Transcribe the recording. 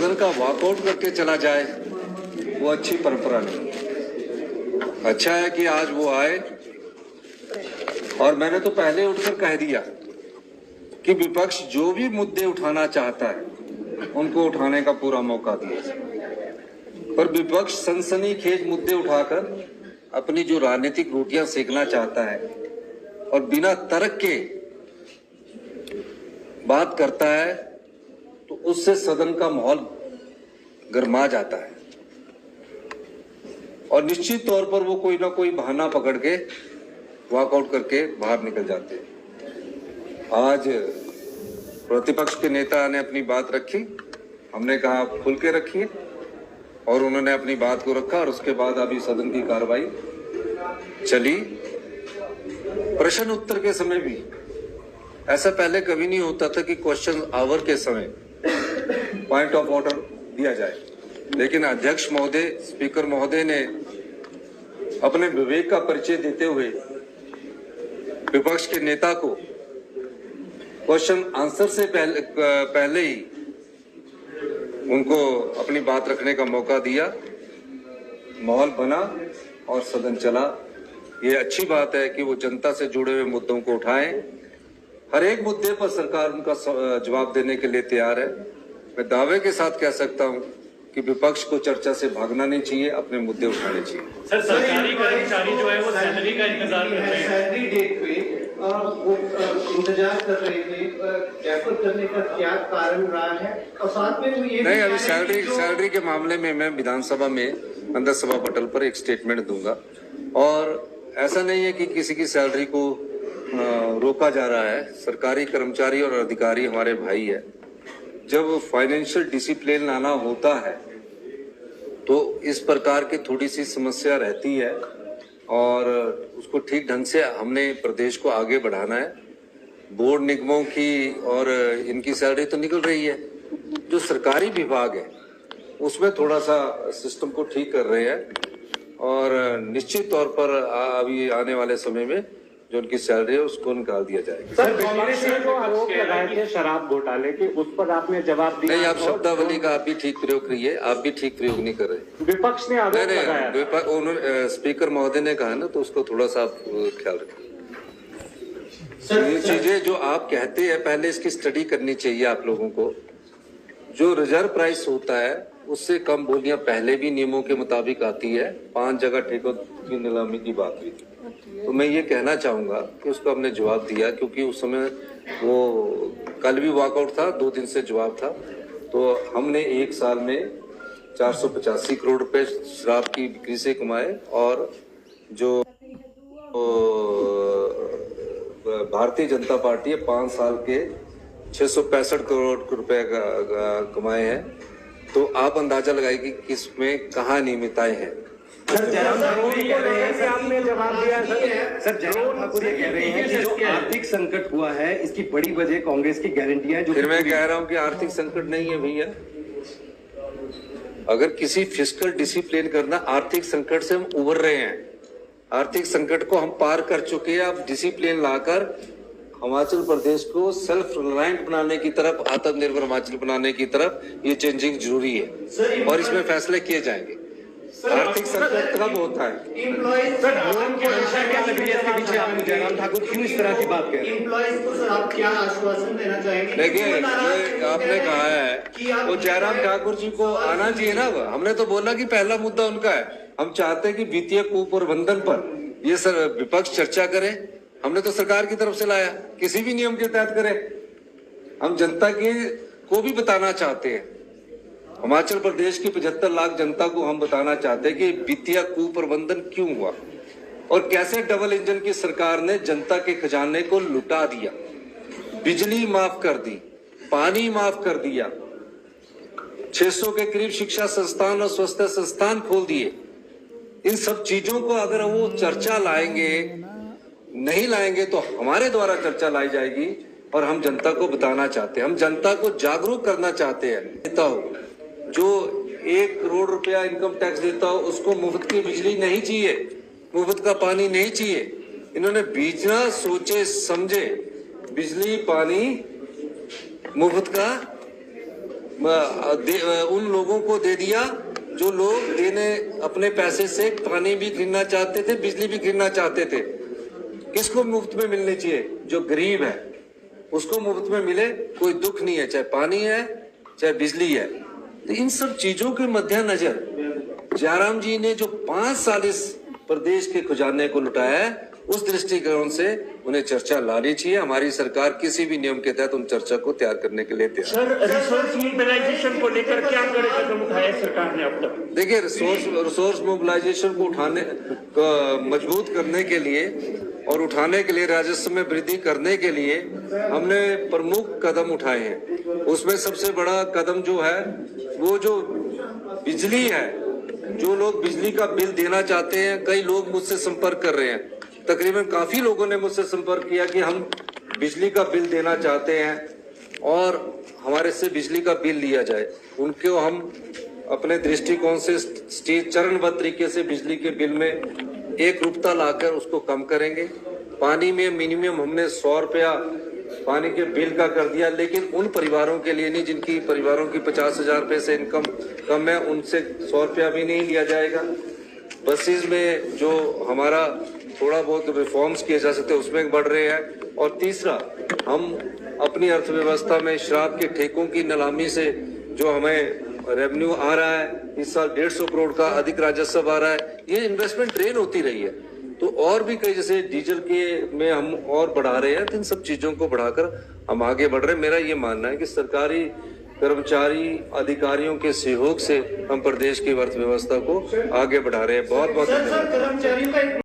सदन का वॉकआउट करके चला जाए, वो अच्छी परंपरा नहीं। अच्छा है कि आज वो आए, और मैंने तो पहले उठकर कह दिया कि विपक्ष जो भी मुद्दे उठाना चाहता है उनको उठाने का पूरा मौका दिया, पर विपक्ष सनसनीखेज मुद्दे उठाकर अपनी जो राजनीतिक रोटियां सेकना चाहता है और बिना तर्क के बात करता है, तो उससे सदन का माहौल गरमा जाता है और निश्चित तौर पर वो कोई ना कोई बहाना पकड़ के वॉकआउट करके बाहर निकल जाते हैं। आज प्रतिपक्ष के नेता ने अपनी बात रखी, हमने कहा खुल के रखिए, और उन्होंने अपनी बात को रखा, और उसके बाद अभी सदन की कार्रवाई चली। प्रश्न उत्तर के समय भी ऐसा पहले कभी नहीं होता था कि क्वेश्चन आवर के समय पॉइंट ऑफ ऑर्डर दिया जाए, लेकिन अध्यक्ष महोदय, स्पीकर महोदय ने अपने विवेक का परिचय देते हुए विपक्ष के नेता को क्वेश्चन आंसर से पहले ही उनको अपनी बात रखने का मौका दिया, माहौल बना और सदन चला। ये अच्छी बात है कि वो जनता से जुड़े हुए मुद्दों को उठाएं। हर एक मुद्दे पर सरकार उनका जवाब देने के लिए तैयार है। मैं दावे के साथ कह सकता हूं कि विपक्ष को चर्चा से भागना नहीं चाहिए, अपने मुद्दे उठाने चाहिए। सर, सरकारी कर्मचारी जो है वो सैलरी का इंतजार कर रहे हैं, सैलरी डेट पे वो इंतजार कर रहे थे, डेफर करने का क्या कारण रहा है? और साथ में वो ये नहीं, अभी सैलरी के मामले में मैं विधानसभा में अंदर सभा पटल पर एक स्टेटमेंट दूंगा, और ऐसा नहीं है कि किसी की सैलरी को रोका जा रहा है। सरकारी कर्मचारी और अधिकारी हमारे भाई है। जब फाइनेंशियल डिसिप्लिन लाना होता है तो इस प्रकार की थोड़ी सी समस्या रहती है, और उसको ठीक ढंग से हमने प्रदेश को आगे बढ़ाना है। बोर्ड निगमों की और इनकी सैलरी तो निकल रही है, जो सरकारी विभाग है उसमें थोड़ा सा सिस्टम को ठीक कर रहे हैं, और निश्चित तौर पर अभी आने वाले समय में जो उनकी सैलरी है उसको निकाल दिया जाएगा। सर, कांग्रेस को आरोप लगाए थे शराब घोटाले के, उस पर आपने जवाब दिया नहीं, आप शब्दावली का आप भी ठीक प्रयोग करिए, आप भी ठीक प्रयोग नहीं कर रहे। विपक्ष ने आरोप लगाया। उन्होंने स्पीकर महोदय ने कहा ना, तो उसको थोड़ा सा आप ख्याल रखिए। ये चीजें जो आप कहते हैं पहले इसकी स्टडी करनी चाहिए आप लोगों को। जो रिजर्व प्राइस होता है उससे कम बोलियां पहले भी नियमों के मुताबिक आती है। 5 जगह ठेकों की नीलामी की बात हुई थी, तो मैं ये कहना चाहूंगा कि उसको हमने जवाब दिया, क्योंकि उस समय वो कल भी वॉकआउट था, 2 दिन से जवाब था। तो हमने 1 साल में 485 करोड़ रुपए शराब की बिक्री से कमाए, और जो भारतीय जनता पार्टी है 5 साल के 665 करोड़ रुपए कमाए हैं। तो आप अंदाजा लगाइए कि किसमें कहाँ नियमितताएं हैं। सर, जयराम ठाकुर ये कह रहे हैं कि आपने जवाब दिया है। सर, जयराम ठाकुर ये कह रहे हैं कि जो आर्थिक संकट हुआ है इसकी बड़ी वजह कांग्रेस की गारंटियां हैं। फिर मैं कह रहा हूं कि आर्थिक संकट नहीं है भैया। अगर किसी फिस्कल डिसिप्लिन करना, आर्थिक संकट से हम उबर रहे हैं, आर्थिक संकट को हम पार कर चुके हैं। अब डिसिप्लिन लाकर हिमाचल प्रदेश को सेल्फ रिलायंट बनाने की तरफ, आत्मनिर्भर हिमाचल बनाने की तरफ ये चेंजिंग जरूरी है, और इसमें फैसले किए जाएंगे। आर्थिक संकट कब होता है? सर, ड्रोन की मंशा क्या लग रही है इसके पीछे? आपको जयराम ठाकुर क्यों इस तरह की बात कह रहे हैं? एम्प्लॉइज को सर आप क्या आश्वासन देना चाहेंगे? देखिए, आपने कहा है वो जयराम ठाकुर जी को आना चाहिए ना। हमने तो बोला कि पहला मुद्दा उनका है। हम चाहते हैं कि वित्तीय कुप्रबंधन पर ये सर विपक्ष चर्चा करे। हमने तो सरकार की तरफ से लाया, किसी भी नियम के तहत करे। हम जनता को भी बताना चाहते हैं, हिमाचल प्रदेश की 75 लाख जनता को हम बताना चाहते हैं कि वित्तीय कुप्रबंधन क्यों हुआ और कैसे डबल इंजन की सरकार ने जनता के खजाने को लुटा दिया। बिजली माफ कर दी, पानी माफ कर दिया, 600 के करीब शिक्षा संस्थान और स्वास्थ्य संस्थान खोल दिए। इन सब चीजों को अगर वो चर्चा लाएंगे, नहीं लाएंगे तो हमारे द्वारा चर्चा लाई जाएगी, और हम जनता को बताना चाहते हैं, हम जनता को जागरूक करना चाहते हैं। देता हो जो 1 करोड़ रुपया इनकम टैक्स देता हो उसको मुफ्त की बिजली नहीं चाहिए, मुफ्त का पानी नहीं चाहिए। इन्होंने बिना सोचे समझे बिजली पानी मुफ्त का उन लोगों को दे दिया जो लोग देने अपने पैसे से पानी भी खरीदना चाहते थे, बिजली भी खरीदना चाहते थे। किसको मुफ्त में मिलनी चाहिए? जो गरीब है उसको मुफ्त में मिले, कोई दुख नहीं है, चाहे पानी है चाहे बिजली है। तो इन सब चीजों के मद्देनजर जयराम जी ने जो 5 साल इस प्रदेश के खजाने को लुटाया है, उस दृष्टिकोण से उन्हें चर्चा लानी चाहिए। हमारी सरकार किसी भी नियम के तहत उन चर्चा को तैयार करने के लिए तैयार। सर, रिसोर्स मोबिलाइजेशन को लेकर क्या कदम उठाया सरकार ने अब तक? देखिए, रिसोर्स मोबिलाइजेशन को मजबूत करने के लिए और उठाने के लिए, राजस्व में वृद्धि करने के लिए हमने प्रमुख कदम उठाए हैं। उसमें सबसे बड़ा कदम जो है वो जो बिजली है, जो लोग बिजली का बिल देना चाहते हैं, कई लोग मुझसे संपर्क कर रहे हैं, तकरीबन काफी लोगों ने मुझसे संपर्क किया कि हम बिजली का बिल देना चाहते हैं और हमारे से बिजली का बिल लिया जाए। उनको हम अपने दृष्टिकोण से चरणबद्ध तरीके से बिजली के बिल में एकरूपता लाकर उसको कम करेंगे। पानी में मिनिमम हमने 100 रुपया पानी के बिल का कर दिया, लेकिन उन परिवारों के लिए नहीं जिनकी परिवारों की 50,000 रुपए से इनकम कम है, उनसे 100 रुपया भी नहीं लिया जाएगा। बसेस में जो हमारा थोड़ा बहुत रिफॉर्म्स किए जा सकते हैं उसमें बढ़ रहे हैं। और तीसरा, हम अपनी अर्थव्यवस्था में शराब के ठेकों की नीलामी से जो हमें रेवेन्यू आ रहा है, इस साल 150 करोड़ का अधिक राजस्व आ रहा है, ये इन्वेस्टमेंट ट्रेन होती रही है। तो और भी कई, जैसे डीजल के में हम और बढ़ा रहे हैं, तो इन सब चीजों को बढ़ाकर हम आगे बढ़ रहे हैं। मेरा ये मानना है कि सरकारी कर्मचारी अधिकारियों के सहयोग से हम प्रदेश की अर्थव्यवस्था को आगे बढ़ा रहे हैं। बहुत बहुत धन्यवाद। कर्मचारियों का